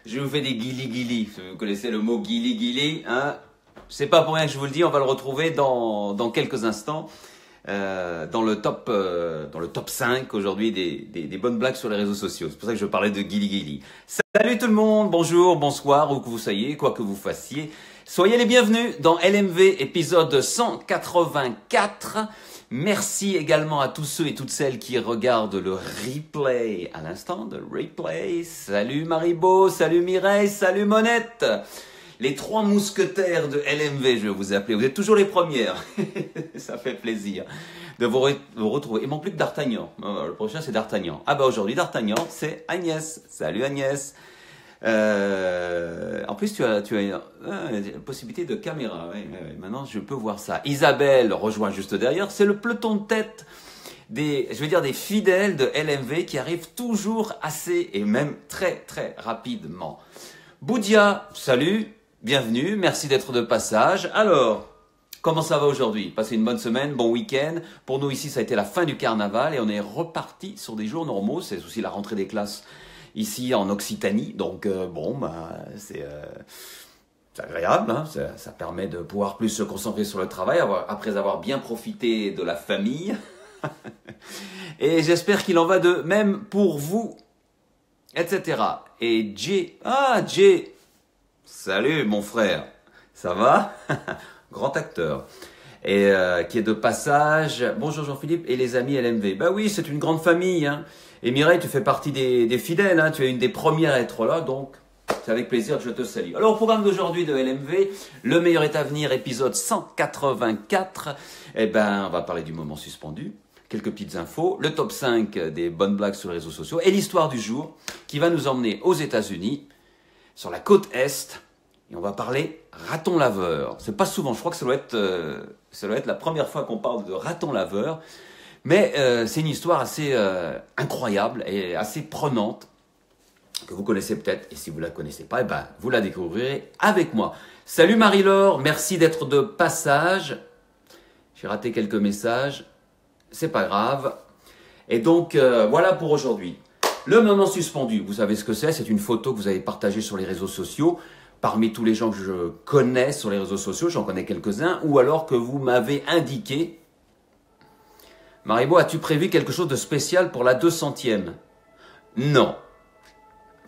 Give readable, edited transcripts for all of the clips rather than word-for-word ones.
Je vous fais des guili-guili. Vous connaissez le mot guili-guili, hein? C'est pas pour rien que je vous le dis, on va le retrouver dans quelques instants. Dans le top 5 aujourd'hui des bonnes blagues sur les réseaux sociaux. C'est pour ça que je parlais de Guili Guili. Salut tout le monde, bonjour, bonsoir, où que vous soyez, quoi que vous fassiez. Soyez les bienvenus dans LMV épisode 184. Merci également à tous ceux et toutes celles qui regardent le replay à l'instant, de replay. Salut Maribo, salut Mireille, salut Monette. Les trois mousquetaires de LMV, je vais vous appeler. Vous êtes toujours les premières. Ça fait plaisir de vous retrouver. Il manque plus que D'Artagnan. Le prochain, c'est D'Artagnan. Ah bah aujourd'hui, D'Artagnan, c'est Agnès. Salut Agnès. En plus, tu as une possibilité de caméra. Ouais. Maintenant, je peux voir ça. Isabelle rejoint juste derrière. C'est le peloton de tête des fidèles de LMV qui arrivent toujours assez et même très très rapidement. Boudia, salut. Bienvenue, merci d'être de passage. Alors, comment ça va aujourd'hui? Passez une bonne semaine, bon week-end. Pour nous ici, ça a été la fin du carnaval et on est reparti sur des jours normaux. C'est aussi la rentrée des classes ici en Occitanie. Donc c'est agréable, hein. Ça permet de pouvoir plus se concentrer sur le travail après avoir bien profité de la famille. Et j'espère qu'il en va de même pour vous, etc. Et Jay, Jay. Salut mon frère, ça va? Grand acteur. Et qui est de passage. Bonjour Jean-Philippe et les amis LMV. Bah oui, c'est une grande famille, hein. Et Mireille, tu fais partie des fidèles, hein. Tu es une des premières à être là, donc c'est avec plaisir que je te salue. Alors au programme d'aujourd'hui de LMV, le meilleur est à venir, épisode 184. Eh ben, on va parler du moment suspendu. Quelques petites infos, le top 5 des bonnes blagues sur les réseaux sociaux et l'histoire du jour qui va nous emmener aux États-Unis, sur la côte Est, et on va parler raton laveur. C'est pas souvent, je crois que ça doit être la première fois qu'on parle de raton laveur, mais c'est une histoire assez incroyable et assez prenante, que vous connaissez peut-être, et si vous la connaissez pas, vous la découvrirez avec moi. Salut Marie-Laure, merci d'être de passage. J'ai raté quelques messages, c'est pas grave. Et donc, voilà pour aujourd'hui. Le moment suspendu, vous savez ce que c'est une photo que vous avez partagée sur les réseaux sociaux. Parmi tous les gens que je connais sur les réseaux sociaux, j'en connais quelques-uns, ou alors que vous m'avez indiqué. Maribo, as-tu prévu quelque chose de spécial pour la 200e? Non.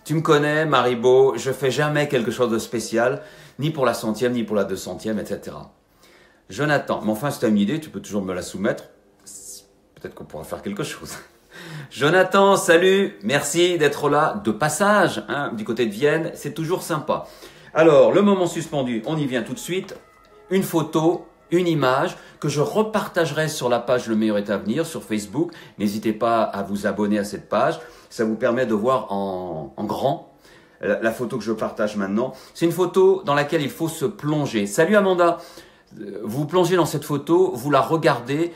Tu me connais, Maribo, je fais jamais quelque chose de spécial, ni pour la 100e, ni pour la 200e, etc. Jonathan, mais enfin, si tu as une idée, tu peux toujours me la soumettre. Peut-être qu'on pourra faire quelque chose. Jonathan, salut, merci d'être là, de passage, hein, du côté de Vienne, c'est toujours sympa. Alors, le moment suspendu, on y vient tout de suite. Une photo, une image que je repartagerai sur la page Le meilleur est à venir sur Facebook. N'hésitez pas à vous abonner à cette page, ça vous permet de voir en grand la photo que je partage maintenant. C'est une photo dans laquelle il faut se plonger. Salut Amanda, vous plongez dans cette photo, vous la regardez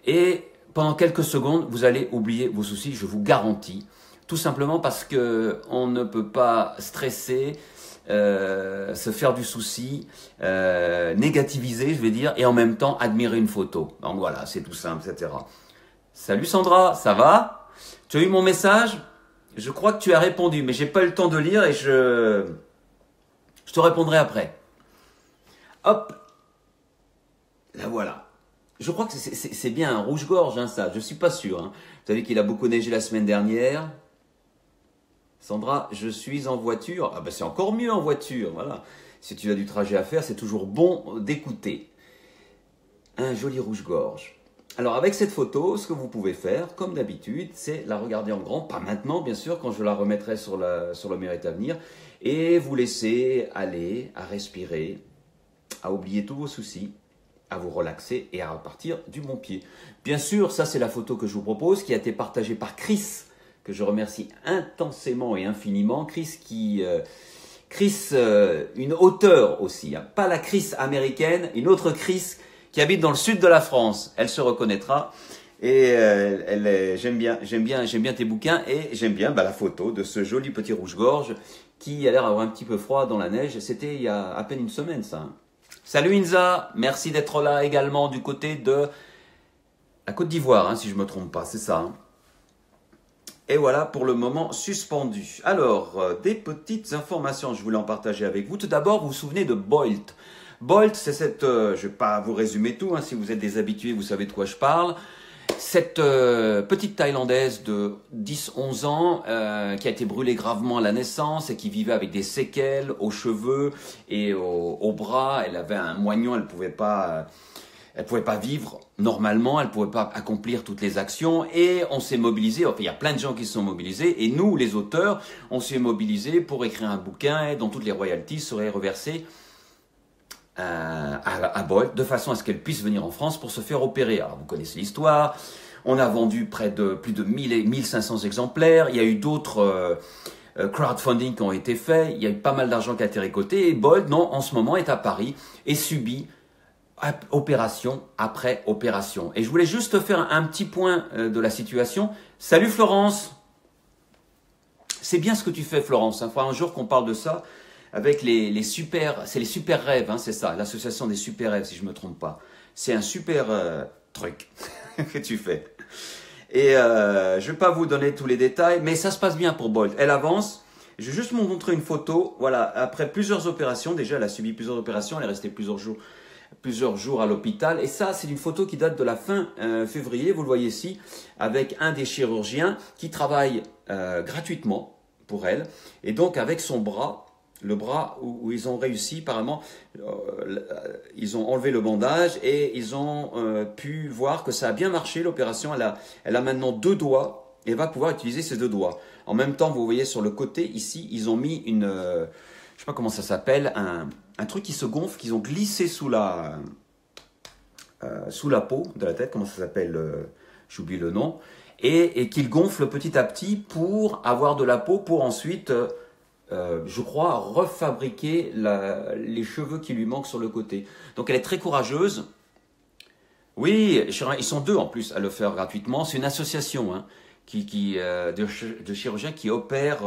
et pendant quelques secondes, vous allez oublier vos soucis, je vous garantis. Tout simplement parce que on ne peut pas stresser, se faire du souci, négativiser, je vais dire, et en même temps admirer une photo. Donc voilà, c'est tout simple, etc. Salut Sandra, ça va? Tu as eu mon message? Je crois que tu as répondu, mais j'ai pas eu le temps de lire et je te répondrai après. Hop, la voilà. Je crois que c'est bien un rouge-gorge, hein, ça. Je suis pas sûr. Hein. Vous savez qu'il a beaucoup neigé la semaine dernière. Sandra, je suis en voiture. Ah ben c'est encore mieux en voiture. Voilà. Si tu as du trajet à faire, c'est toujours bon d'écouter. Un joli rouge-gorge. Alors avec cette photo, ce que vous pouvez faire, comme d'habitude, c'est la regarder en grand. Pas maintenant, bien sûr, quand je la remettrai sur le meilleur est à venir. Et vous laisser aller à respirer, à oublier tous vos soucis, à vous relaxer et à repartir du bon pied. Bien sûr, ça c'est la photo que je vous propose, qui a été partagée par Chris, que je remercie intensément et infiniment. Chris, une auteure aussi, hein. Pas la Chris américaine, une autre Chris qui habite dans le sud de la France. Elle se reconnaîtra. Et j'aime bien tes bouquins et j'aime bien la photo de ce joli petit rouge-gorge qui a l'air d'avoir un petit peu froid dans la neige. C'était il y a à peine une semaine, ça. Hein. Salut Inza, merci d'être là également du côté de la Côte d'Ivoire, hein, si je ne me trompe pas, c'est ça. Hein. Et voilà pour le moment suspendu. Alors, des petites informations, je voulais en partager avec vous. Tout d'abord, vous vous souvenez de Bolt. Bolt, c'est cette, je ne vais pas vous résumer tout, hein, si vous êtes des habitués, vous savez de quoi je parle. Cette petite Thaïlandaise de 10-11 ans qui a été brûlée gravement à la naissance et qui vivait avec des séquelles aux cheveux et aux bras. Elle avait un moignon, elle pouvait pas vivre normalement, elle pouvait pas accomplir toutes les actions et on s'est mobilisé. Enfin, il y a plein de gens qui se sont mobilisés et nous, les auteurs, on s'est mobilisés pour écrire un bouquin dont toutes les royalties seraient reversées à Bolt, de façon à ce qu'elle puisse venir en France pour se faire opérer. Alors, vous connaissez l'histoire. On a vendu près de plus de 1000 et 1500 exemplaires. Il y a eu d'autres crowdfunding qui ont été faits. Il y a eu pas mal d'argent qui a été récolté. Et Bolt, non, en ce moment, est à Paris et subit opération après opération. Et je voulais juste faire un petit point de la situation. Salut Florence. C'est bien ce que tu fais, Florence. Il faudra un jour qu'on parle de ça. Avec les super, c'est les super rêves, hein, c'est ça, l'association des super rêves, si je me trompe pas. C'est un super truc que tu fais. Et je vais pas vous donner tous les détails, mais ça se passe bien pour Bolt. Elle avance. Je vais juste vous montrer une photo. Voilà, après plusieurs opérations, déjà elle a subi plusieurs opérations, elle est restée plusieurs jours à l'hôpital. Et ça, c'est une photo qui date de la fin février, vous le voyez ici, avec un des chirurgiens qui travaille gratuitement pour elle. Et donc avec son bras, le bras où ils ont réussi, apparemment, ils ont enlevé le bandage et ils ont pu voir que ça a bien marché, l'opération. Elle a maintenant 2 doigts et va pouvoir utiliser ses 2 doigts. En même temps, vous voyez sur le côté, ici, ils ont mis une, je sais pas comment ça s'appelle, un truc qui se gonfle, qu'ils ont glissé sous la peau de la tête, comment ça s'appelle, j'oublie le nom, et qu'ils gonflent petit à petit pour avoir de la peau, pour ensuite... je crois, refabriquer les cheveux qui lui manquent sur le côté. Donc elle est très courageuse. Oui, ils sont 2 en plus à le faire gratuitement. C'est une association hein, de chirurgiens qui opèrent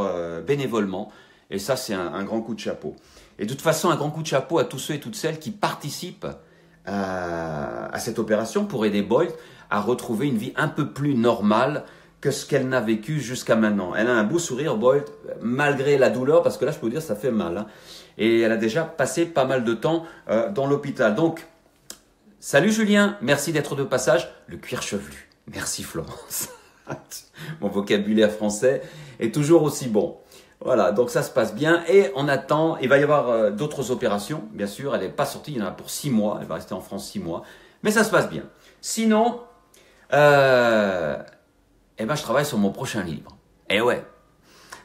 bénévolement. Et ça, c'est un grand coup de chapeau. Et de toute façon, un grand coup de chapeau à tous ceux et toutes celles qui participent à cette opération pour aider Bolt à retrouver une vie un peu plus normale que ce qu'elle n'a vécu jusqu'à maintenant. Elle a un beau sourire, Bolt, malgré la douleur, parce que là, je peux vous dire, ça fait mal. Hein. Et elle a déjà passé pas mal de temps dans l'hôpital. Donc, salut Julien, merci d'être de passage. Le cuir chevelu. Merci Florence. Mon vocabulaire français est toujours aussi bon. Voilà, donc ça se passe bien. Et on attend, il va y avoir d'autres opérations, bien sûr. Elle n'est pas sortie, il y en a pour 6 mois. Elle va rester en France 6 mois. Mais ça se passe bien. Sinon... eh ben, je travaille sur mon prochain livre. Eh ouais,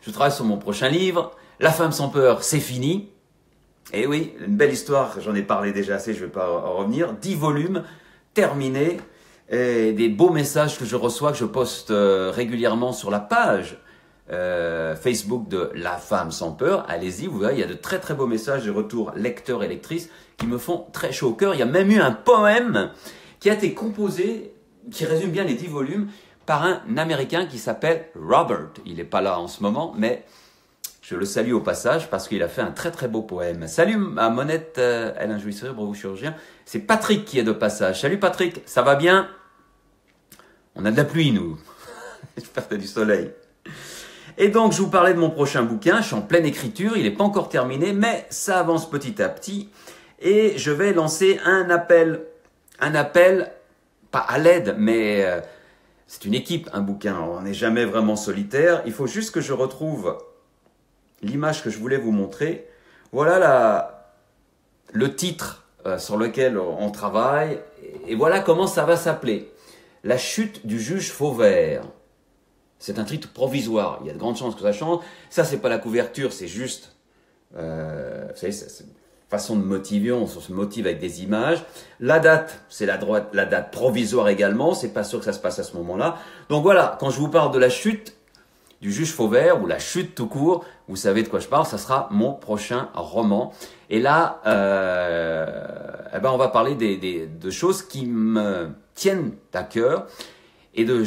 je travaille sur mon prochain livre. La femme sans peur, c'est fini. Eh oui, une belle histoire, j'en ai parlé déjà assez, je ne vais pas en revenir. 10 volumes, terminés. Et des beaux messages que je reçois, que je poste régulièrement sur la page Facebook de La femme sans peur. Allez-y, vous verrez, il y a de très très beaux messages de retour lecteurs et lectrices qui me font très chaud au cœur. Il y a même eu un poème qui a été composé, qui résume bien les 10 volumes, par un Américain qui s'appelle Robert. Il n'est pas là en ce moment, mais je le salue au passage parce qu'il a fait un très très beau poème. Salut à Monette, elle a un joli sourire, bravo chirurgien. C'est Patrick qui est de passage. Salut Patrick, ça va bien? On a de la pluie nous. J'espère que tu as du soleil. Et donc je vous parlais de mon prochain bouquin, je suis en pleine écriture, il n'est pas encore terminé, mais ça avance petit à petit. Et je vais lancer un appel, pas à l'aide, mais... c'est une équipe, un bouquin, on n'est jamais vraiment solitaire. Il faut juste que je retrouve l'image que je voulais vous montrer. Voilà le titre sur lequel on travaille. Et voilà comment ça va s'appeler. La chute du juge Fauvert. C'est un titre provisoire. Il y a de grandes chances que ça change. Ça, c'est pas la couverture, c'est juste... vous savez, c'est façon de motiver, on se motive avec des images. La date, c'est la date provisoire également, c'est pas sûr que ça se passe à ce moment-là. Donc voilà, quand je vous parle de la chute du juge Fauvert, ou la chute tout court, vous savez de quoi je parle, ça sera mon prochain roman. Et là, eh ben on va parler de choses qui me tiennent à cœur, et de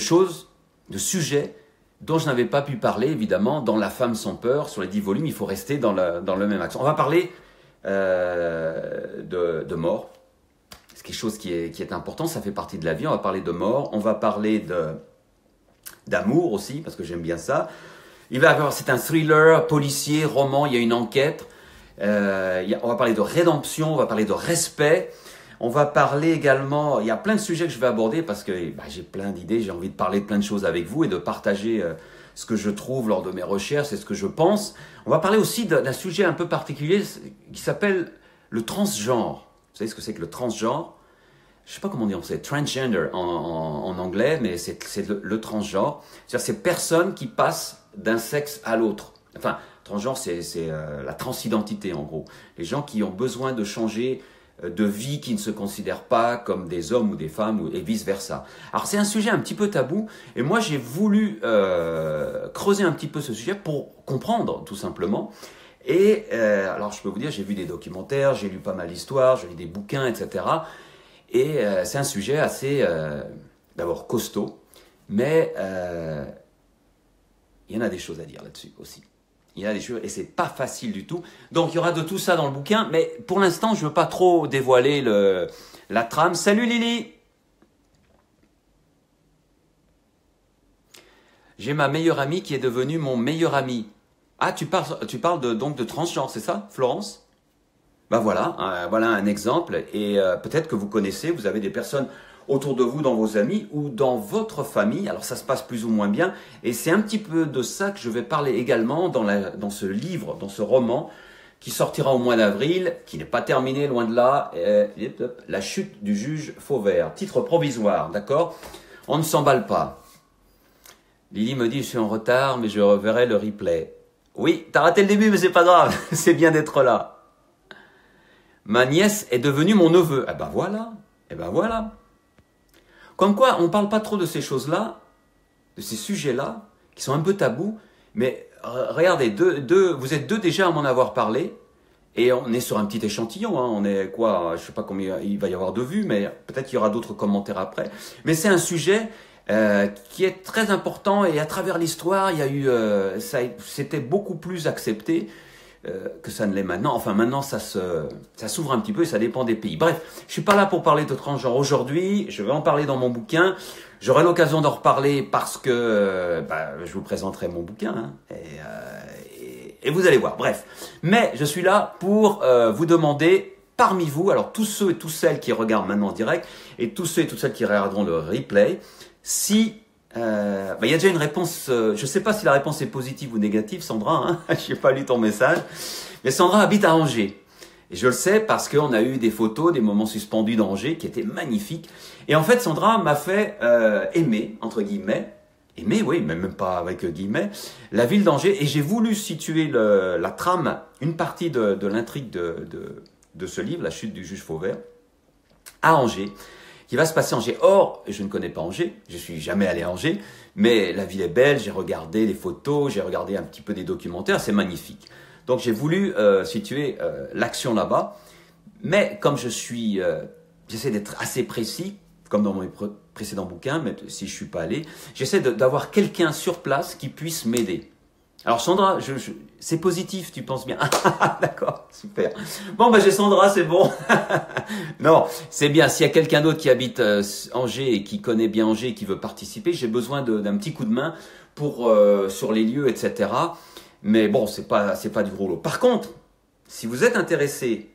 sujets dont je n'avais pas pu parler, évidemment, dans La femme sans peur, sur les 10 volumes, il faut rester dans le même axe. On va parler de mort. C'est quelque chose qui est important, ça fait partie de la vie. On va parler de mort, on va parler d'amour aussi, parce que j'aime bien ça. Il va y avoir, c'est un thriller, policier, roman, il y a une enquête. On va parler de rédemption, on va parler de respect. On va parler également, il y a plein de sujets que je vais aborder parce que j'ai plein d'idées, j'ai envie de parler de plein de choses avec vous et de partager ce que je trouve lors de mes recherches et ce que je pense. On va parler aussi d'un sujet un peu particulier qui s'appelle le transgenre. Vous savez ce que c'est que le transgenre? Je ne sais pas comment dire, c'est transgender en anglais, mais c'est le transgenre. C'est-à-dire ces personnes qui passent d'un sexe à l'autre. Enfin, transgenre, c'est la transidentité en gros. Les gens qui ont besoin de changer de vie, qui ne se considèrent pas comme des hommes ou des femmes, et vice-versa. Alors c'est un sujet un petit peu tabou, et moi j'ai voulu creuser un petit peu ce sujet pour comprendre, tout simplement. Et alors je peux vous dire, j'ai vu des documentaires, j'ai lu pas mal d'histoires, j'ai lu des bouquins, etc. Et c'est un sujet assez, d'abord costaud, mais il y en a des choses à dire là-dessus aussi. Il y a des choses, et c'est pas facile du tout. Donc il y aura de tout ça dans le bouquin, mais pour l'instant je veux pas trop dévoiler la trame. Salut Lily! J'ai ma meilleure amie qui est devenue mon meilleur ami. Ah, tu parles donc de transgenre, c'est ça, Florence? Ben voilà, voilà un exemple, et peut-être que vous connaissez, vous avez des personnes autour de vous, dans vos amis ou dans votre famille. Alors ça se passe plus ou moins bien, et c'est un petit peu de ça que je vais parler également dans ce livre, dans ce roman, qui sortira au mois d'avril, qui n'est pas terminé, loin de là, La chute du juge Fauvert, titre provisoire, d'accord? On ne s'emballe pas. Lily me dit, je suis en retard, mais je reverrai le replay. Oui, t'as raté le début, mais c'est pas grave, c'est bien d'être là. Ma nièce est devenue mon neveu. Eh ben voilà, eh ben voilà. Comme quoi, on ne parle pas trop de ces choses-là, de ces sujets-là, qui sont un peu tabous, mais regardez, vous êtes deux déjà à m'en avoir parlé, et on est sur un petit échantillon, hein, on est quoi, je ne sais pas combien il va y avoir de vues, mais peut-être qu'il y aura d'autres commentaires après. Mais c'est un sujet qui est très important, et à travers l'histoire, il y a eu, c'était beaucoup plus accepté que ça ne l'est maintenant. Enfin, maintenant, ça s'ouvre un petit peu et ça dépend des pays. Bref, je suis pas là pour parler de transgenre aujourd'hui. Je vais en parler dans mon bouquin. J'aurai l'occasion d'en reparler parce que je vous présenterai mon bouquin. Hein, et vous allez voir. Bref. Mais je suis là pour vous demander, parmi vous, alors tous ceux et toutes celles qui regardent maintenant en direct et tous ceux et toutes celles qui regarderont le replay, si il y a déjà une réponse, je ne sais pas si la réponse est positive ou négative, Sandra, hein, je n'ai pas lu ton message, mais Sandra habite à Angers. Et je le sais parce qu'on a eu des photos, des moments suspendus d'Angers qui étaient magnifiques. Et en fait, Sandra m'a fait aimer, entre guillemets, aimer, oui, mais même pas avec guillemets, la ville d'Angers. Et j'ai voulu situer la trame, une partie de l'intrigue de ce livre, La chute du juge Fauvert, à Angers, qui va se passer à Angers. Or, je ne connais pas Angers, je suis jamais allé à Angers, mais la ville est belle, j'ai regardé les photos, j'ai regardé un petit peu des documentaires, c'est magnifique. Donc j'ai voulu situer l'action là-bas, mais comme j'essaie d'être assez précis, comme dans mon précédent bouquin, mais si je suis pas allé, j'essaie d'avoir quelqu'un sur place qui puisse m'aider. Alors Sandra, c'est positif, tu penses bien. D'accord, super. Bon, j'ai Sandra, c'est bon. Non, c'est bien. S'il y a quelqu'un d'autre qui habite Angers et qui connaît bien Angers et qui veut participer, j'ai besoin d'un petit coup de main pour sur les lieux, etc. Mais bon, c'est pas du gros lot. Par contre, si vous êtes intéressé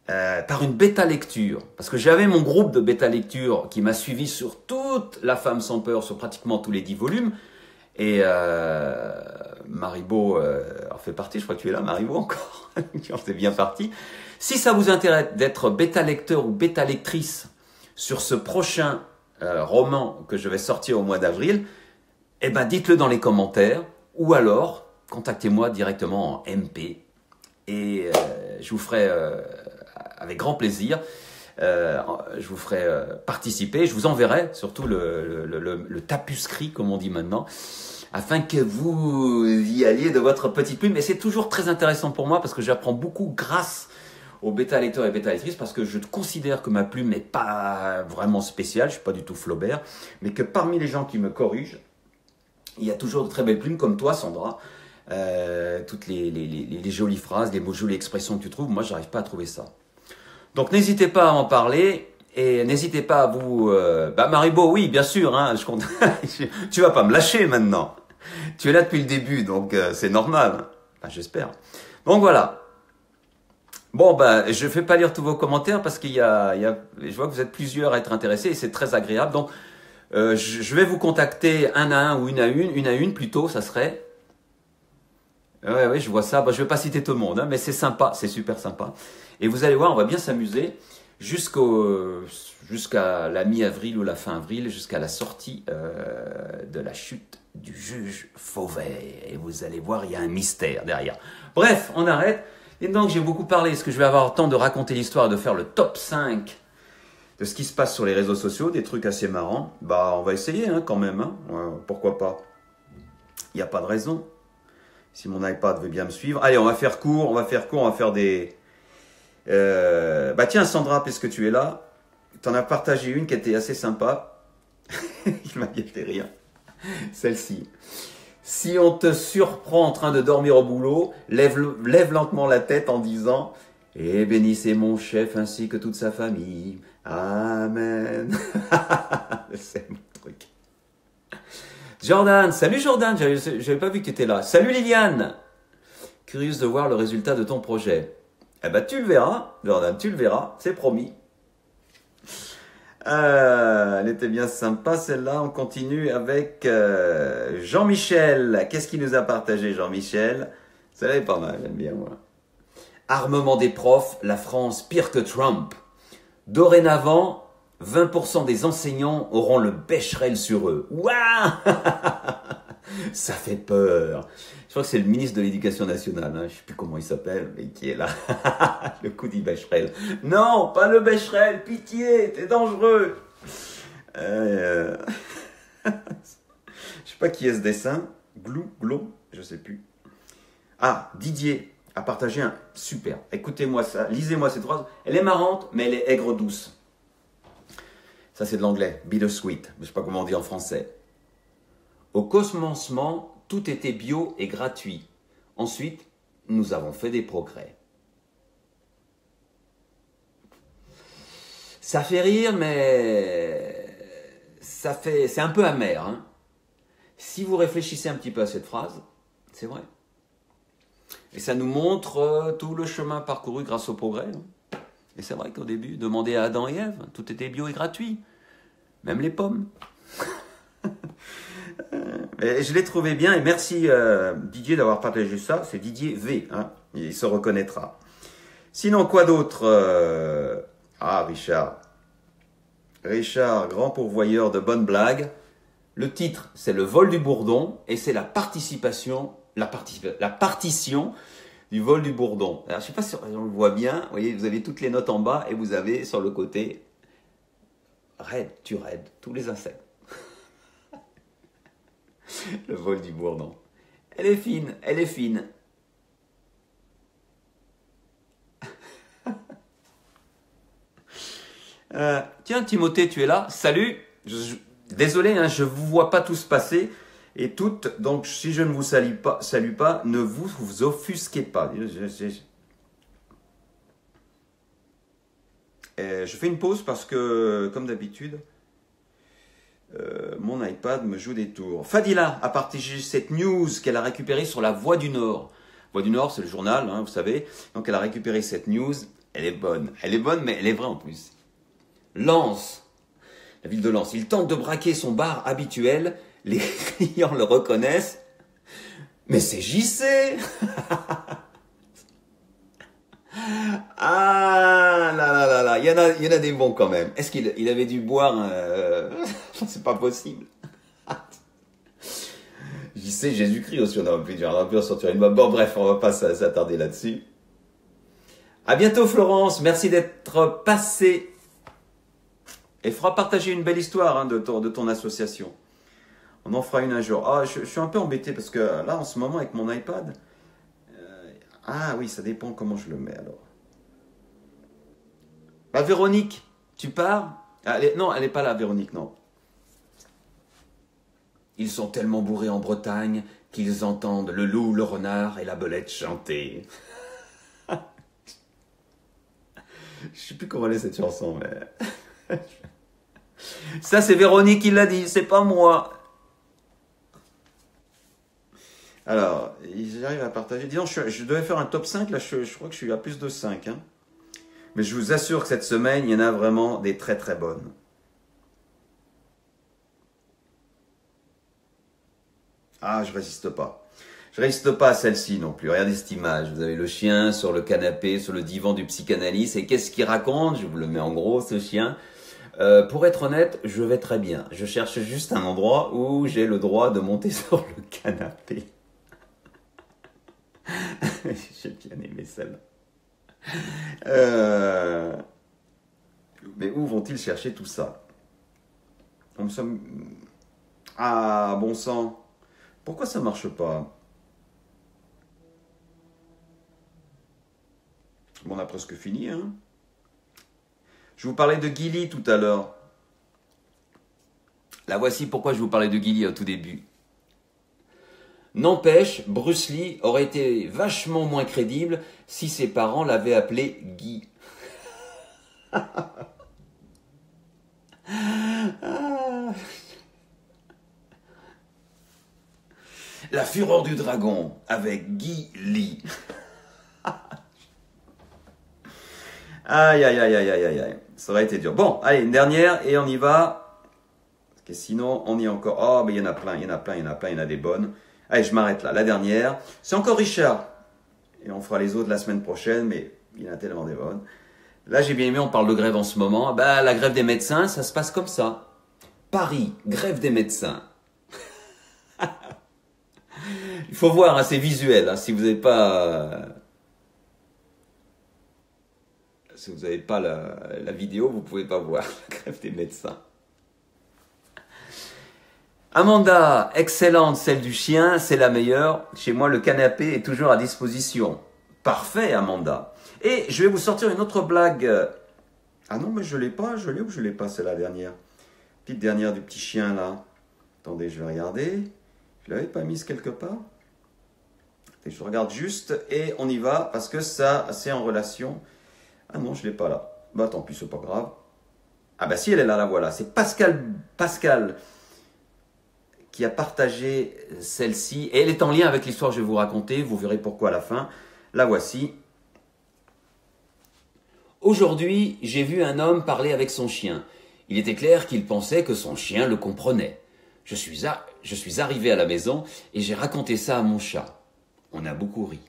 par une bêta lecture, parce que j'avais mon groupe de bêta lecture qui m'a suivi sur toute La Femme sans peur, sur pratiquement tous les 10 volumes, et Maribo en fait partie, je crois que tu es là, Maribo, encore. C'est bien parti. Si ça vous intéresse d'être bêta lecteur ou bêta lectrice sur ce prochain roman que je vais sortir au mois d'avril, eh ben dites-le dans les commentaires, ou alors contactez-moi directement en MP, et je vous ferai avec grand plaisir. Je vous ferai participer, je vous enverrai surtout le tapuscrit, comme on dit maintenant, afin que vous y alliez de votre petite plume. Et c'est toujours très intéressant pour moi parce que j'apprends beaucoup grâce aux bêta-lecteurs et bêta-lectrices, parce que je considère que ma plume n'est pas vraiment spéciale, je ne suis pas du tout Flaubert, mais que parmi les gens qui me corrigent, il y a toujours de très belles plumes comme toi, Sandra. Toutes les jolies phrases, les jolies expressions que tu trouves, moi, je n'arrive pas à trouver ça. Donc n'hésitez pas à en parler, Et n'hésitez pas à vous... Maribo, oui, bien sûr, hein, je compte... tu vas pas me lâcher maintenant. Tu es là depuis le début, donc c'est normal. Enfin, j'espère. Donc voilà. Bon, je vais pas lire tous vos commentaires parce je vois que vous êtes plusieurs à être intéressés et c'est très agréable. Donc, je vais vous contacter un à un ou une à une plutôt, ça serait. Ouais, je vois ça. Je vais pas citer tout le monde, hein, mais c'est sympa, c'est super sympa. Et vous allez voir, on va bien s'amuser jusqu'à la mi-avril ou la fin avril, jusqu'à la sortie de la chute du juge Fauvet. Et vous allez voir, il y a un mystère derrière. Bref, on arrête. Et donc, j'ai beaucoup parlé. Est-ce que je vais avoir le temps de raconter l'histoire et de faire le top 5 de ce qui se passe sur les réseaux sociaux, des trucs assez marrants? On va essayer quand même. Hein. Pourquoi pas? Il n'y a pas de raison. Si mon iPad veut bien me suivre. Allez, on va faire court. On va faire des... tiens, Sandra, puisque tu es là, tu en as partagé une qui était assez sympa. Il m'a bien fait rire. Celle-ci. Si on te surprend en train de dormir au boulot, lève lentement la tête en disant « Et bénissez mon chef ainsi que toute sa famille. Amen. » C'est mon truc. Jordan, salut Jordan, j'avais pas vu que tu étais là. Salut Liliane. Curieuse de voir le résultat de ton projet. Tu le verras, Jordan, tu le verras, c'est promis. Elle était bien sympa celle-là. On continue avec Jean-Michel. Qu'est-ce qu'il nous a partagé, Jean-Michel? Celle-là est pas mal, j'aime bien moi. Armement des profs, la France pire que Trump. Dorénavant, 20% des enseignants auront le Becherel sur eux. Waouh. Ça fait peur. Je crois que c'est le ministre de l'Éducation nationale, je ne sais plus comment il s'appelle, mais qui est là. Le coup du Becherel. Non, pas le Becherel, pitié, t'es dangereux. Je sais pas qui est ce dessin. Glou, je sais plus. Ah, Didier a partagé un super. Écoutez-moi ça, lisez-moi cette phrase. Elle est marrante, mais elle est aigre douce. Ça c'est de l'anglais, bittersweet. Je sais pas comment on dit en français. Au commencement, tout était bio et gratuit. Ensuite, nous avons fait des progrès. Ça fait rire, mais c'est un peu amer. Hein. Si vous réfléchissez un petit peu à cette phrase, c'est vrai. Et ça nous montre tout le chemin parcouru grâce au progrès. Hein. Et c'est vrai qu'au début, demandez à Adam et Ève, tout était bio et gratuit. Même les pommes. Et je l'ai trouvé bien et merci Didier d'avoir partagé ça. C'est Didier V, hein, il se reconnaîtra. Sinon, quoi d'autre Richard. Richard, grand pourvoyeur de bonnes blagues. Le titre, c'est Le vol du bourdon et c'est la partition du vol du bourdon. Alors, je ne sais pas si on le voit bien. Vous voyez, vous avez toutes les notes en bas et vous avez sur le côté raide, tu raides, tous les insectes. Le vol du bourdon. Elle est fine, elle est fine. Tiens, Timothée, tu es là? Salut. Désolé, je ne vous vois pas tous passer et toutes. Donc, si je ne vous salue pas, ne vous offusquez pas. Je fais une pause parce que, comme d'habitude, mon iPad me joue des tours. Fadila a partagé cette news qu'elle a récupérée sur la Voix du Nord. Voix du Nord, c'est le journal, vous savez. Donc elle a récupéré cette news. Elle est bonne, mais elle est vraie en plus. Lens, la ville de Lens. Il tente de braquer son bar habituel. Les clients le reconnaissent. Mais c'est JC. Ah là, il y en a des bons quand même. Est-ce qu'il avait dû boire c'est pas possible. J'y sais Jésus-Christ aussi, on aurait pu en sortir une. Bon bref, on va pas s'attarder là-dessus. À bientôt Florence, merci d'être passé. Et fera partager une belle histoire de ton association. On en fera une un jour. Ah, je suis un peu embêté parce que là en ce moment avec mon iPad, ah oui, ça dépend comment je le mets alors. Véronique, tu pars? Non, elle n'est pas là, Véronique, non. Ils sont tellement bourrés en Bretagne qu'ils entendent le loup, le renard et la belette chanter. Je ne sais plus comment elle est cette chanson, mais Ça, c'est Véronique qui l'a dit, c'est pas moi. Alors, j'arrive à partager. Disons, je devais faire un top 5, là, je crois que je suis à plus de 5. Hein. Mais je vous assure que cette semaine, il y en a vraiment des très très bonnes. Ah, je résiste pas. Je résiste pas à celle-ci non plus. Regardez cette image. Vous avez le chien sur le canapé, sur le divan du psychanalyste. Et qu'est-ce qu'il raconte? Je vous le mets en gros, ce chien. Pour être honnête, je vais très bien. Je cherche juste un endroit où j'ai le droit de monter sur le canapé. J'ai bien aimé celle-là. Mais où vont-ils chercher tout ça? Ah, bon sang. Pourquoi ça marche pas? Bon, on a presque fini, hein. Je vous parlais de Gilly tout à l'heure. Là, voici pourquoi je vous parlais de Gilly au tout début. N'empêche, Bruce Lee aurait été vachement moins crédible si ses parents l'avaient appelé Guy. La fureur du dragon avec Guy Lee. Aïe, aïe, aïe, aïe, aïe, aïe. Ça aurait été dur. Bon, allez, une dernière et on y va. Parce que sinon, on y est encore. Oh, mais il y en a plein, il y en a plein, il y en a plein, il y en a des bonnes. Allez, je m'arrête là. La dernière, c'est encore Richard. Et on fera les autres la semaine prochaine, mais il y en a tellement des bonnes. Là, j'ai bien aimé, on parle de grève en ce moment. Bah, la grève des médecins, ça se passe comme ça. Paris, grève des médecins. Il faut voir, hein, c'est visuel. Hein, si vous n'avez pas... Si vous n'avez pas la vidéo, vous ne pouvez pas voir la grève des médecins. Amanda, excellente, celle du chien, c'est la meilleure. Chez moi, le canapé est toujours à disposition. Parfait, Amanda. Et je vais vous sortir une autre blague. Ah non, mais je ne l'ai pas. Je l'ai ou je ne l'ai pas, c'est la dernière. Petite dernière du petit chien, là. Attendez, je vais regarder. Je ne l'avais pas mise quelque part. Et je regarde juste et on y va parce que ça, c'est en relation... Ah non, je ne l'ai pas là. Bah tant pis, c'est pas grave. Ah bah si, elle est là, la voilà. C'est Pascal qui a partagé celle-ci. Et elle est en lien avec l'histoire que je vais vous raconter. Vous verrez pourquoi à la fin. La voici. Aujourd'hui, j'ai vu un homme parler avec son chien. Il était clair qu'il pensait que son chien le comprenait. Je suis arrivé à la maison et j'ai raconté ça à mon chat. On a beaucoup ri.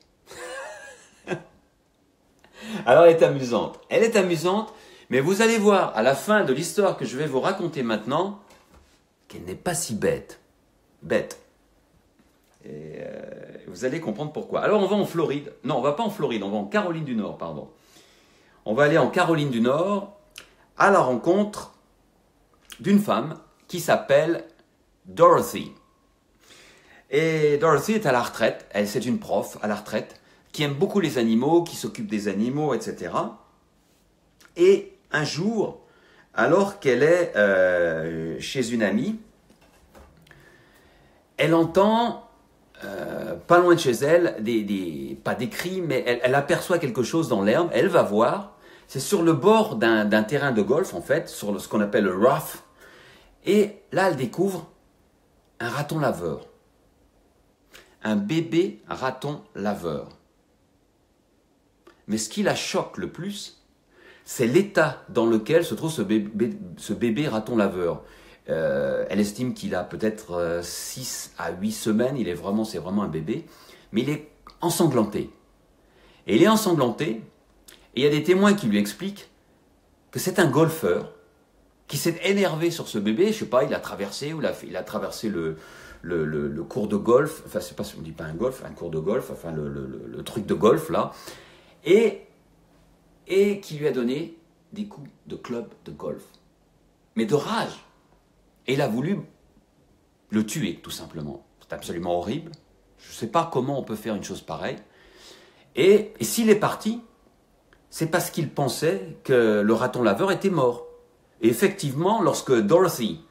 Alors elle est amusante. Elle est amusante, mais vous allez voir à la fin de l'histoire que je vais vous raconter maintenant qu'elle n'est pas si bête. Bête. Et vous allez comprendre pourquoi. Alors on va en Floride. Non, on va pas en Floride, on va en Caroline du Nord, pardon. On va aller en Caroline du Nord à la rencontre d'une femme qui s'appelle Dorothy. Et Dorothy est à la retraite. C'est une prof à la retraite qui aime beaucoup les animaux, qui s'occupe des animaux, etc. Et un jour, alors qu'elle est chez une amie, elle entend, pas loin de chez elle, pas des cris, mais elle aperçoit quelque chose dans l'herbe. Elle va voir, c'est sur le bord d'un terrain de golf, en fait, sur ce qu'on appelle le rough. Et là, elle découvre un raton laveur. Un bébé raton laveur. Mais ce qui la choque le plus, c'est l'état dans lequel se trouve ce bébé raton laveur. Elle estime qu'il a peut-être 6 à 8 semaines, c'est vraiment un bébé, mais il est ensanglanté. Et il est ensanglanté, et il y a des témoins qui lui expliquent que c'est un golfeur qui s'est énervé sur ce bébé, je sais pas, il a traversé le cours de golf, enfin c'est pas, on dit pas un golf, un cours de golf, enfin le truc de golf là, et qui lui a donné des coups de club de golf, mais de rage. Et il a voulu le tuer, tout simplement. C'est absolument horrible. Je ne sais pas comment on peut faire une chose pareille. Et s'il est parti, c'est parce qu'il pensait que le raton laveur était mort. Et effectivement, lorsque Dorothy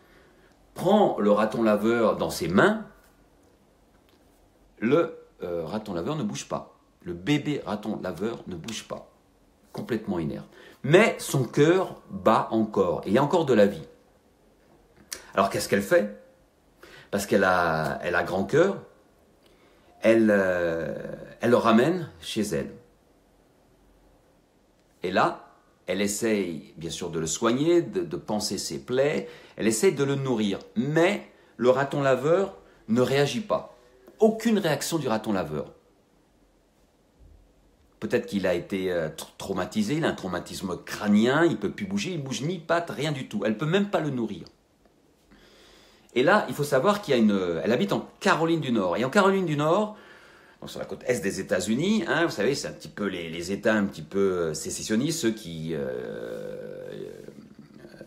prend le raton laveur dans ses mains, le raton laveur ne bouge pas. Le bébé raton laveur ne bouge pas. complètement inerte. Mais son cœur bat encore, et il y a encore de la vie. Alors qu'est-ce qu'elle fait? Parce qu'elle a grand cœur, elle le ramène chez elle. Et là, elle essaye bien sûr de le soigner, de panser ses plaies, elle essaye de le nourrir. Mais le raton laveur ne réagit pas. Aucune réaction du raton laveur. Peut-être qu'il a été traumatisé, il a un traumatisme crânien, il ne peut plus bouger, il ne bouge ni patte, rien du tout. Elle ne peut même pas le nourrir. Et là, il faut savoir elle habite en Caroline du Nord. Et en Caroline du Nord, donc sur la côte est des États-Unis, hein, vous savez, c'est un petit peu les États un petit peu sécessionnistes, ceux qui...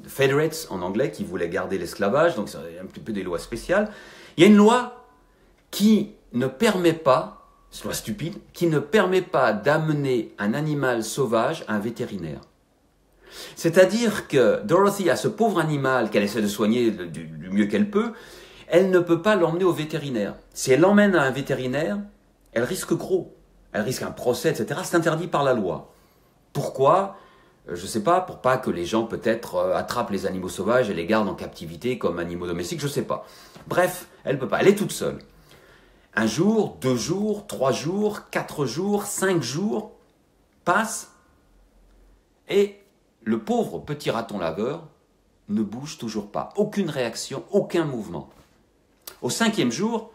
the Federates en anglais, qui voulaient garder l'esclavage, donc c'est un petit peu des lois spéciales. Il y a une loi qui ne permet pas, c'est une loi stupide, qui ne permet pas d'amener un animal sauvage à un vétérinaire. C'est-à-dire que Dorothy a ce pauvre animal qu'elle essaie de soigner du mieux qu'elle peut, elle ne peut pas l'emmener au vétérinaire. Si elle l'emmène à un vétérinaire, elle risque gros. Elle risque un procès, etc. C'est interdit par la loi. Pourquoi? Je ne sais pas, pour pas que les gens peut-être attrapent les animaux sauvages et les gardent en captivité comme animaux domestiques, je ne sais pas. Bref, elle ne peut pas, elle est toute seule. 1 jour, 2 jours, 3 jours, 4 jours, 5 jours passent et le pauvre petit raton laveur ne bouge toujours pas. Aucune réaction, aucun mouvement. Au 5e jour,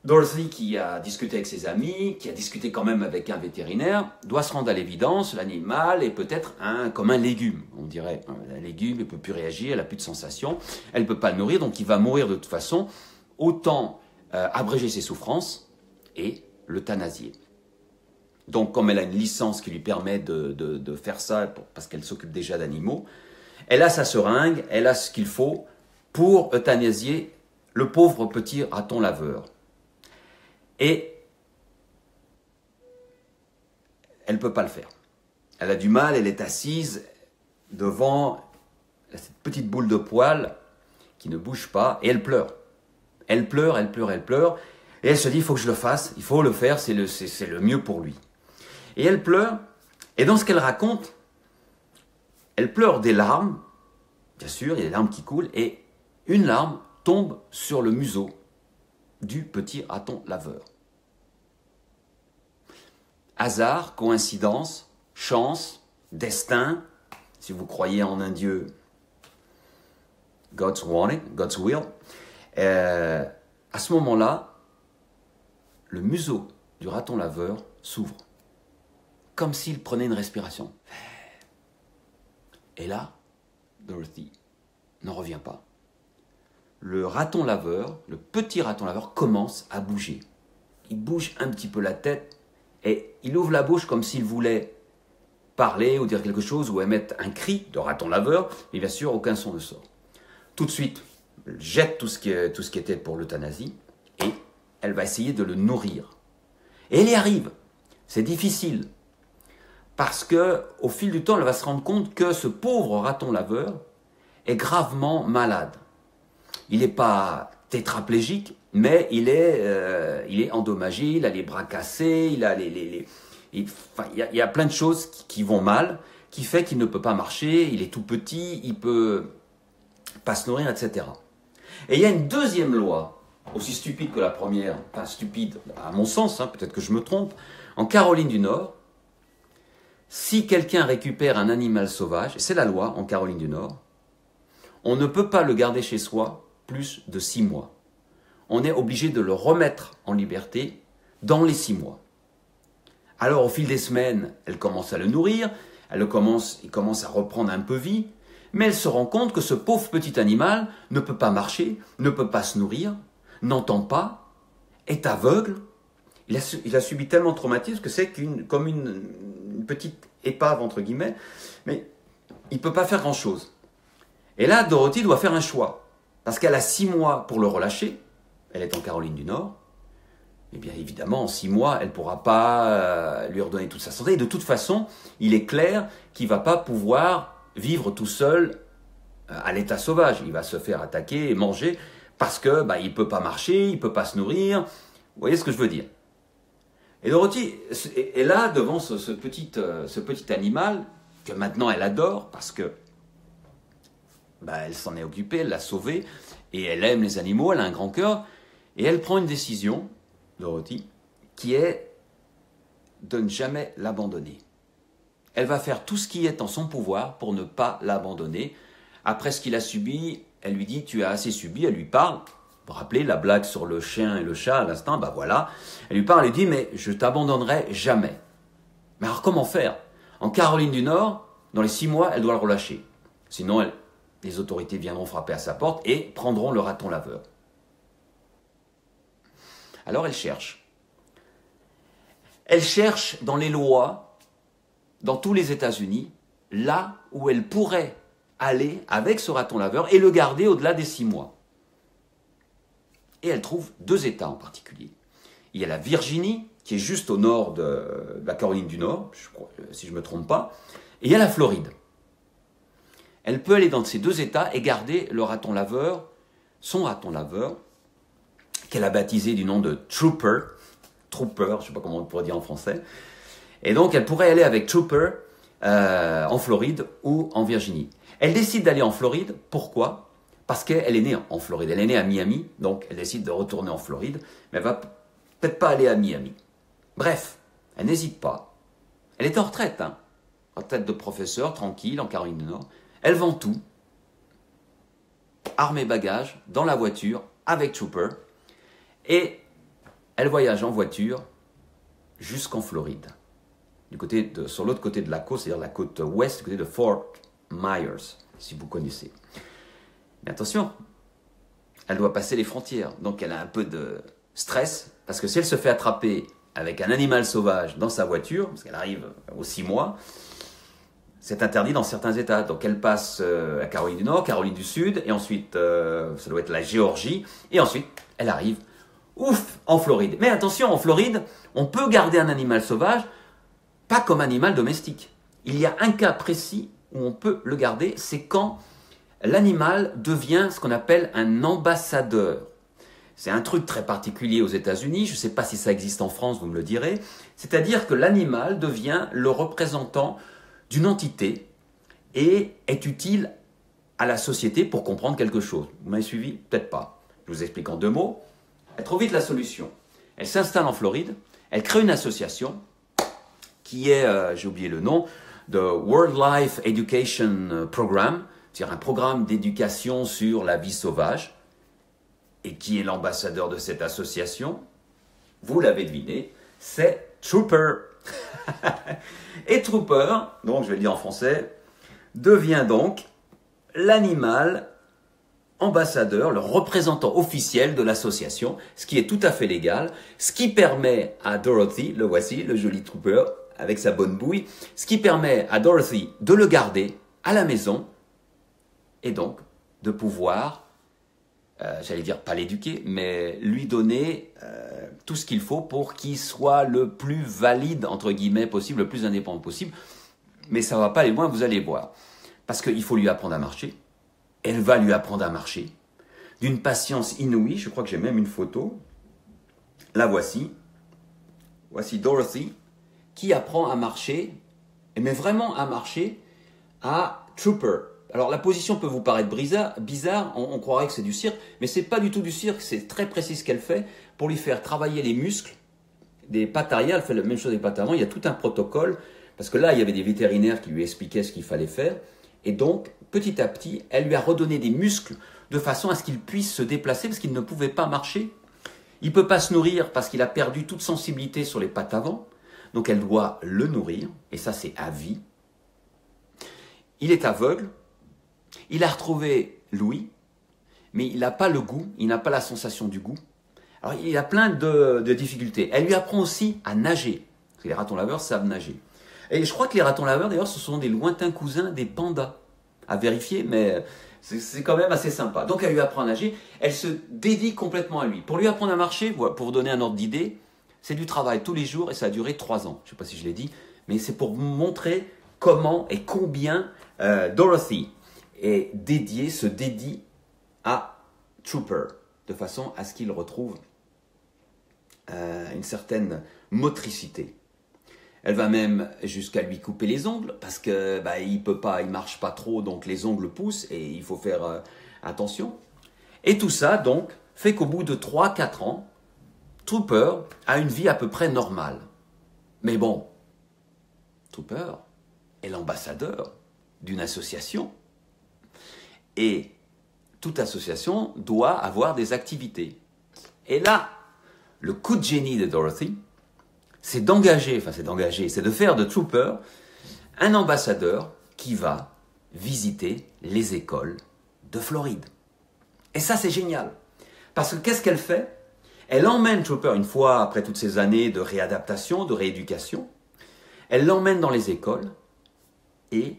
Dorothy, qui a discuté avec ses amis, qui a discuté quand même avec un vétérinaire, doit se rendre à l'évidence, l'animal est peut-être comme un légume, on dirait. Un légume, il ne peut plus réagir, elle n'a plus de sensation, elle ne peut pas le nourrir, donc il va mourir de toute façon. Autant abréger ses souffrances et l'euthanasier. Donc, comme elle a une licence qui lui permet de faire ça, parce qu'elle s'occupe déjà d'animaux, elle a sa seringue, elle a ce qu'il faut pour euthanasier le pauvre petit raton laveur. Et elle ne peut pas le faire. Elle a du mal, elle est assise devant cette petite boule de poils qui ne bouge pas, et elle pleure. Elle pleure, elle pleure, elle pleure, et elle se dit, il faut que je le fasse, il faut le faire, c'est le mieux pour lui. Et elle pleure, et dans ce qu'elle raconte, elle pleure des larmes, bien sûr, il y a des larmes qui coulent, et une larme tombe sur le museau du petit raton laveur. Hasard, coïncidence, chance, destin, si vous croyez en un Dieu, God's wanted, God's will. À ce moment-là, le museau du raton laveur s'ouvre, comme s'il prenait une respiration. Et là, Dorothy n'en revient pas. Le raton laveur, le petit raton laveur, commence à bouger. Il bouge un petit peu la tête et il ouvre la bouche comme s'il voulait parler ou dire quelque chose ou émettre un cri de raton laveur, mais bien sûr, aucun son ne sort. Tout de suite, elle jette tout ce qui était pour l'euthanasie et elle va essayer de le nourrir. Et elle y arrive. C'est difficile parce que au fil du temps, elle va se rendre compte que ce pauvre raton laveur est gravement malade. Il n'est pas tétraplégique, mais il est endommagé, il a les bras cassés, il y a plein de choses qui vont mal, qui fait qu'il ne peut pas marcher, il est tout petit, il peut pas se nourrir, etc. Et il y a une deuxième loi, aussi stupide que la première, enfin stupide à mon sens, hein, peut-être que je me trompe, en Caroline du Nord, si quelqu'un récupère un animal sauvage, et c'est la loi en Caroline du Nord, on ne peut pas le garder chez soi plus de 6 mois. On est obligé de le remettre en liberté dans les 6 mois. Alors au fil des semaines, elle commence à le nourrir, il commence à reprendre un peu vie, mais elle se rend compte que ce pauvre petit animal ne peut pas marcher, ne peut pas se nourrir, n'entend pas, est aveugle. Il a subi tellement de traumatisme que c'est comme une petite épave, entre guillemets, mais il ne peut pas faire grand-chose. Et là, Dorothy doit faire un choix, parce qu'elle a 6 mois pour le relâcher, elle est en Caroline du Nord, et bien évidemment, en 6 mois, elle ne pourra pas lui redonner toute sa santé, et de toute façon, il est clair qu'il ne va pas pouvoir vivre tout seul à l'état sauvage, il va se faire attaquer et manger, parce que il ne peut pas marcher, il ne peut pas se nourrir, vous voyez ce que je veux dire. Et Dorothy est là devant ce petit animal que maintenant elle adore parce que elle s'en est occupée, elle l'a sauvé et elle aime les animaux, elle a un grand cœur et elle prend une décision, Dorothy, qui est de ne jamais l'abandonner. Elle va faire tout ce qui est en son pouvoir pour ne pas l'abandonner. Après ce qu'il a subi, elle lui dit « tu as assez subi », elle lui parle. Vous vous rappelez la blague sur le chien et le chat à l'instant, voilà. Elle lui parle, elle lui dit « mais je t'abandonnerai jamais ». Mais alors comment faire? En Caroline du Nord, dans les 6 mois, elle doit le relâcher. Sinon, les autorités viendront frapper à sa porte et prendront le raton laveur. Alors elle cherche. Elle cherche dans les lois, dans tous les États-Unis, là où elle pourrait aller avec ce raton laveur et le garder au-delà des 6 mois. Et elle trouve 2 États en particulier. Il y a la Virginie, qui est juste au nord de la Caroline du Nord, je crois, si je ne me trompe pas, et il y a la Floride. Elle peut aller dans ces 2 États et garder le raton laveur, son raton laveur, qu'elle a baptisé du nom de Trooper, je ne sais pas comment on pourrait dire en français. Et donc elle pourrait aller avec Trooper en Floride ou en Virginie. Elle décide d'aller en Floride, pourquoi? Parce qu'elle est née en Floride, elle est née à Miami, donc elle décide de retourner en Floride, mais elle va peut-être pas aller à Miami. Bref, elle n'hésite pas. Elle est en retraite, retraite de professeur, tranquille, en Caroline du Nord. Elle vend tout, armes et bagages, dans la voiture, avec Trooper, et elle voyage en voiture jusqu'en Floride. Sur l'autre côté de la côte, c'est-à-dire la côte ouest, du côté de Fort Myers, si vous connaissez. Mais attention, elle doit passer les frontières, donc elle a un peu de stress, parce que si elle se fait attraper avec un animal sauvage dans sa voiture, parce qu'elle arrive aux 6 mois, c'est interdit dans certains États. Donc elle passe à Caroline du Nord, Caroline du Sud, et ensuite, ça doit être la Géorgie, et ensuite, elle arrive, en Floride. Mais attention, en Floride, on peut garder un animal sauvage, pas comme animal domestique. Il y a un cas précis où on peut le garder, c'est quand l'animal devient ce qu'on appelle un ambassadeur. C'est un truc très particulier aux États-Unis, je ne sais pas si ça existe en France, vous me le direz. C'est-à-dire que l'animal devient le représentant d'une entité et est utile à la société pour comprendre quelque chose. Vous m'avez suivi? Peut-être pas. Je vous explique en 2 mots. Elle trouve vite la solution. Elle s'installe en Floride, elle crée une association qui est, j'ai oublié le nom, de World Life Education Program, c'est-à-dire un programme d'éducation sur la vie sauvage. Et qui est l'ambassadeur de cette association? Vous l'avez deviné, c'est Trooper. Et Trooper, donc je vais le dire en français, devient donc l'animal ambassadeur, le représentant officiel de l'association, ce qui est tout à fait légal, ce qui permet à Dorothy, le voici, le joli Trooper, avec sa bonne bouille, ce qui permet à Dorothy de le garder à la maison et donc de pouvoir j'allais dire pas l'éduquer, mais lui donner tout ce qu'il faut pour qu'il soit le plus valide, entre guillemets, possible, le plus indépendant possible. Mais ça ne va pas aller loin, vous allez voir. Parce qu'il faut lui apprendre à marcher. Elle va lui apprendre à marcher. D'une patience inouïe, je crois que j'ai même une photo. La voici. Voici Dorothy, qui apprend à marcher, mais vraiment à marcher, à Trooper. Alors la position peut vous paraître bizarre, on croirait que c'est du cirque, mais c'est pas du tout du cirque, c'est très précis ce qu'elle fait pour lui faire travailler les muscles des pattes arrière. Elle fait la même chose des pattes avant, il y a tout un protocole, parce que là il y avait des vétérinaires qui lui expliquaient ce qu'il fallait faire, et donc petit à petit elle lui a redonné des muscles de façon à ce qu'il puisse se déplacer, parce qu'il ne pouvait pas marcher. Il ne peut pas se nourrir parce qu'il a perdu toute sensibilité sur les pattes avant, donc elle doit le nourrir, et ça c'est à vie. Il est aveugle. Il a retrouvé l'ouïe, mais il n'a pas le goût, il n'a pas la sensation du goût. Alors il a plein de difficultés. Elle lui apprend aussi à nager, parce que les ratons laveurs savent nager. Et je crois que les ratons laveurs, d'ailleurs, ce sont des lointains cousins des pandas. À vérifier, mais c'est quand même assez sympa. Donc elle lui apprend à nager, elle se dédie complètement à lui. Pour lui apprendre à marcher, pour vous donner un ordre d'idée, c'est du travail tous les jours et ça a duré 3 ans. Je ne sais pas si je l'ai dit, mais c'est pour vous montrer comment et combien Dorothy se dédie à Trooper, de façon à ce qu'il retrouve une certaine motricité. Elle va même jusqu'à lui couper les ongles parce que il marche pas trop, donc les ongles poussent et il faut faire attention. Et tout ça, donc, fait qu'au bout de 3-4 ans, Trooper a une vie à peu près normale. Mais bon, Trooper est l'ambassadeur d'une association. Et toute association doit avoir des activités. Et là, le coup de génie de Dorothy, c'est de faire de Trooper un ambassadeur qui va visiter les écoles de Floride. Et ça, c'est génial. Parce que qu'est-ce qu'elle fait? Elle emmène Trooper, une fois après toutes ces années de réadaptation, de rééducation, elle l'emmène dans les écoles et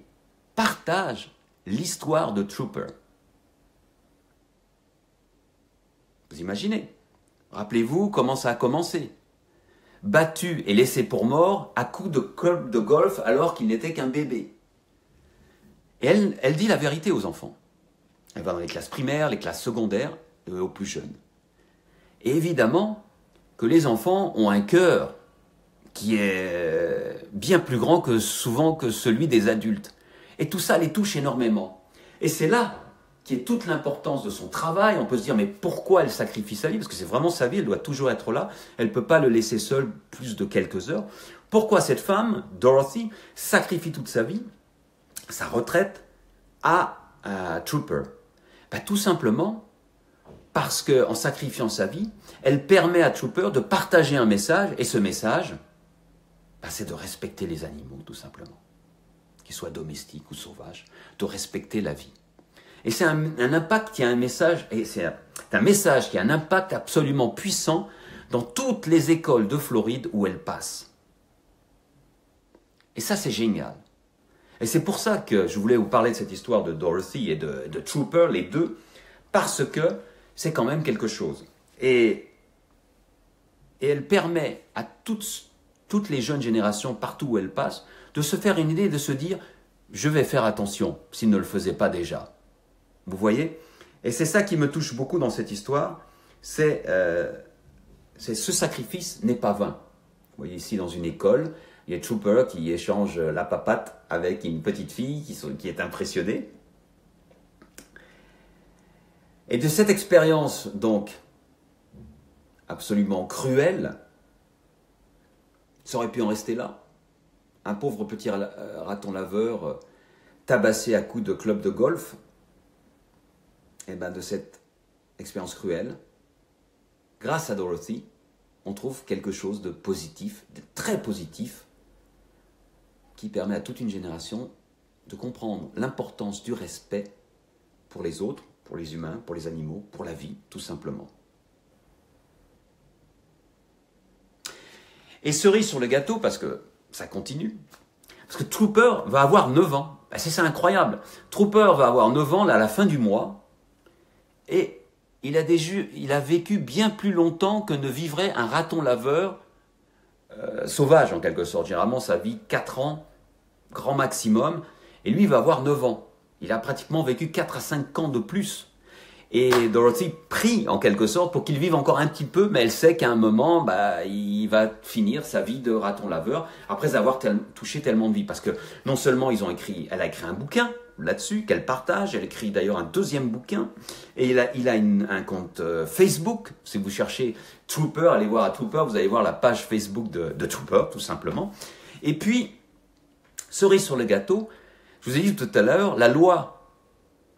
partage l'histoire de Trooper. Vous imaginez? Rappelez-vous comment ça a commencé. Battu et laissé pour mort à coups de club de golf alors qu'il n'était qu'un bébé. Et elle dit la vérité aux enfants. Elle va dans les classes primaires, les classes secondaires, aux plus jeunes. Et évidemment que les enfants ont un cœur qui est bien plus grand que souvent que celui des adultes. Et tout ça les touche énormément. Et c'est là qui est toute l'importance de son travail. On peut se dire, mais pourquoi elle sacrifie sa vie? Parce que c'est vraiment sa vie, elle doit toujours être là. Elle ne peut pas le laisser seul plus de quelques heures. Pourquoi cette femme, Dorothy, sacrifie toute sa vie, sa retraite, à Trooper? Tout simplement parce qu'en sacrifiant sa vie, elle permet à Trooper de partager un message. Et ce message, c'est de respecter les animaux, tout simplement. Qu'ils soient domestiques ou sauvages, de respecter la vie. Et c'est un impact qui a un message, et c'est un message qui a un impact absolument puissant dans toutes les écoles de Floride où elle passe. Et ça, c'est génial. Et c'est pour ça que je voulais vous parler de cette histoire de Dorothy et de Trooper, les deux, parce que c'est quand même quelque chose. Et elle permet à toutes les jeunes générations, partout où elle passe, de se faire une idée, de se dire « je vais faire attention s'ils ne le faisaient pas déjà ». Vous voyez? Et c'est ça qui me touche beaucoup dans cette histoire, c'est ce sacrifice n'est pas vain. Vous voyez ici dans une école, il y a Trooper qui échange la papate avec une petite fille qui est impressionnée. Et de cette expérience donc absolument cruelle, ça aurait pu en rester là. Un pauvre petit raton laveur tabassé à coups de club de golf. Et de cette expérience cruelle, grâce à Dorothy, on trouve quelque chose de positif, de très positif, qui permet à toute une génération de comprendre l'importance du respect pour les autres, pour les humains, pour les animaux, pour la vie, tout simplement. Et cerise sur le gâteau, parce que ça continue, parce que Trooper va avoir 9 ans. C'est ça incroyable. Trooper va avoir 9 ans là, à la fin du mois, et il a vécu bien plus longtemps que ne vivrait un raton laveur sauvage, en quelque sorte. Généralement, ça vit 4 ans, grand maximum, et lui, il va avoir 9 ans. Il a pratiquement vécu 4 à 5 ans de plus. Et Dorothy prie, en quelque sorte, pour qu'il vive encore un petit peu, mais elle sait qu'à un moment, il va finir sa vie de raton laveur, après avoir touché tellement de vie. Parce que non seulement elle a écrit un bouquin là-dessus, qu'elle partage, elle écrit d'ailleurs un deuxième bouquin, et il a un compte Facebook. Si vous cherchez Trooper, allez voir à Trooper, vous allez voir la page Facebook de Trooper, tout simplement. Et puis, cerise sur le gâteau, je vous ai dit tout à l'heure, la loi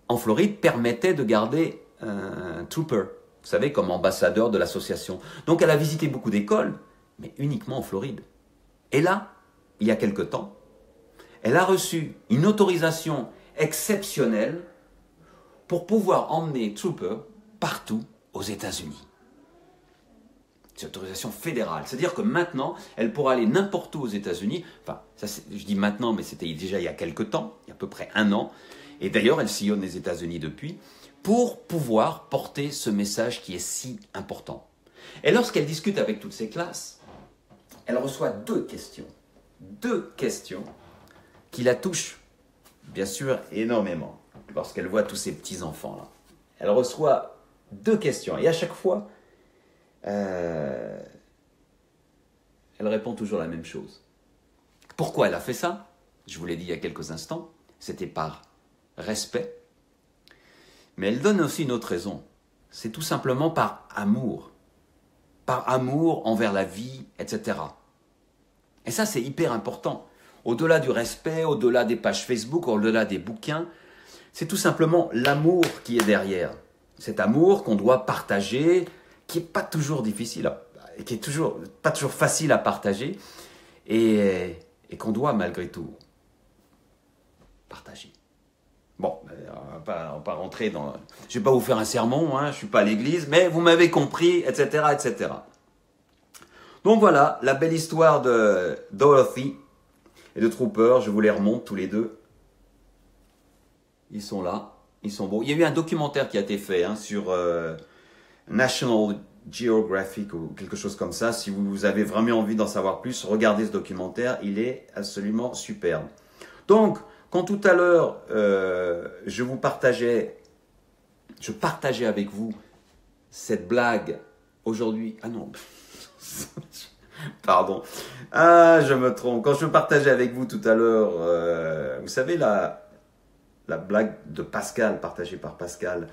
en Floride permettait de garder un Trooper, vous savez, comme ambassadeur de l'association. Donc elle a visité beaucoup d'écoles, mais uniquement en Floride. Et là, il y a quelque temps, elle a reçu une autorisation exceptionnelle pour pouvoir emmener Trooper partout aux États-Unis. C'est une autorisation fédérale. C'est-à-dire que maintenant, elle pourra aller n'importe où aux États-Unis. Enfin, je dis maintenant, mais c'était déjà il y a quelque temps, il y a à peu près 1 an. Et d'ailleurs, elle sillonne les États-Unis depuis, pour pouvoir porter ce message qui est si important. Et lorsqu'elle discute avec toutes ses classes, elle reçoit 2 questions. 2 questions qui la touchent, bien sûr, énormément, lorsqu'elle voit tous ces petits-enfants-là. Elle reçoit 2 questions. Et à chaque fois, elle répond toujours la même chose. Pourquoi elle a fait ça? Je vous l'ai dit il y a quelques instants, c'était par respect. Mais elle donne aussi une autre raison. C'est tout simplement par amour. Par amour envers la vie, etc. Et ça, c'est hyper important. Au-delà du respect, au-delà des pages Facebook, au-delà des bouquins, c'est tout simplement l'amour qui est derrière. Cet amour qu'on doit partager, qui n'est pas toujours difficile, qui est pas toujours facile à partager, et qu'on doit malgré tout partager. Bon, on va pas rentrer dans... Je ne vais pas vous faire un sermon, hein, je ne suis pas à l'église, mais vous m'avez compris, etc., etc. Donc voilà, la belle histoire de Dorothy et de Trooper, je vous les remonte tous les deux. Ils sont là, ils sont beaux. Il y a eu un documentaire qui a été fait sur National Geographic ou quelque chose comme ça. Si vous avez vraiment envie d'en savoir plus, regardez ce documentaire, il est absolument superbe. Donc, quand tout à l'heure, je partageais avec vous cette blague, aujourd'hui, ah non, pardon, je me trompe, quand je partageais avec vous tout à l'heure, vous savez la blague de Pascal, partagée par Pascal,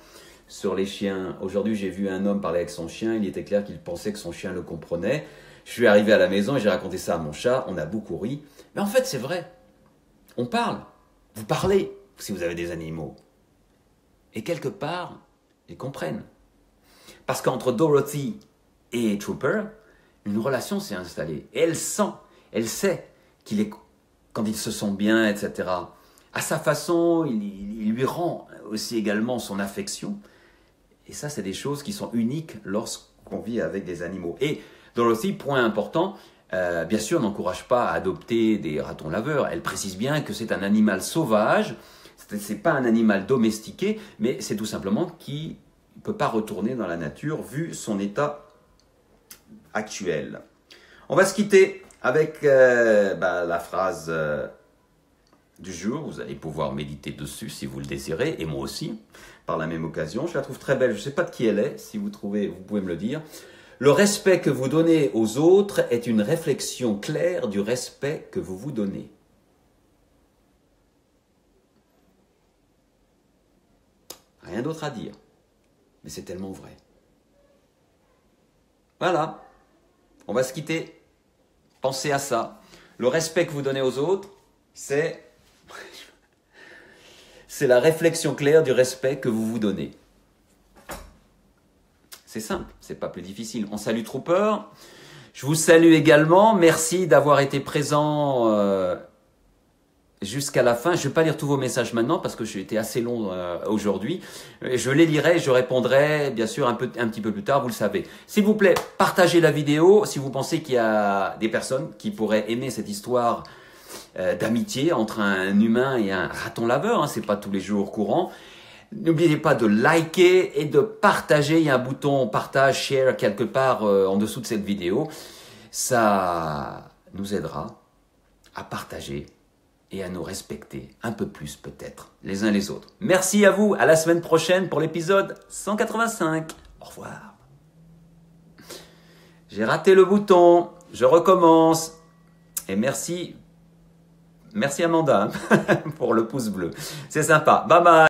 sur les chiens. Aujourd'hui, j'ai vu un homme parler avec son chien, il était clair qu'il pensait que son chien le comprenait. Je suis arrivé à la maison et j'ai raconté ça à mon chat, on a beaucoup ri, mais en fait c'est vrai, on parle. Vous parlez si vous avez des animaux. Et quelque part, ils comprennent. Parce qu'entre Dorothy et Trooper, une relation s'est installée. Et elle sait quand ils se sent bien, etc. À sa façon, il lui rend aussi également son affection. Et ça, c'est des choses qui sont uniques lorsqu'on vit avec des animaux. Et Dorothy, point important, bien sûr, n'encourage pas à adopter des ratons laveurs. Elle précise bien que c'est un animal sauvage, c'est pas un animal domestiqué, mais c'est tout simplement qu'il ne peut pas retourner dans la nature vu son état actuel. On va se quitter avec la phrase du jour. Vous allez pouvoir méditer dessus si vous le désirez, et moi aussi, par la même occasion. Je la trouve très belle, je ne sais pas de qui elle est, si vous trouvez, vous pouvez me le dire. Le respect que vous donnez aux autres est une réflexion claire du respect que vous vous donnez. Rien d'autre à dire, mais c'est tellement vrai. Voilà, on va se quitter. Pensez à ça. Le respect que vous donnez aux autres, c'est la réflexion claire du respect que vous vous donnez. C'est simple, c'est pas plus difficile. On salue Trooper. Je vous salue également. Merci d'avoir été présent jusqu'à la fin. Je ne vais pas lire tous vos messages maintenant parce que j'ai été assez long aujourd'hui. Je les lirai, je répondrai bien sûr un petit peu plus tard, vous le savez. S'il vous plaît, partagez la vidéo si vous pensez qu'il y a des personnes qui pourraient aimer cette histoire d'amitié entre un humain et un raton laveur. C'est pas tous les jours courant. N'oubliez pas de liker et de partager. Il y a un bouton partage, share quelque part en dessous de cette vidéo. Ça nous aidera à partager et à nous respecter un peu plus peut-être les uns les autres. Merci à vous. À la semaine prochaine pour l'épisode 185. Au revoir. J'ai raté le bouton. Je recommence. Et merci Amanda pour le pouce bleu. C'est sympa. Bye bye.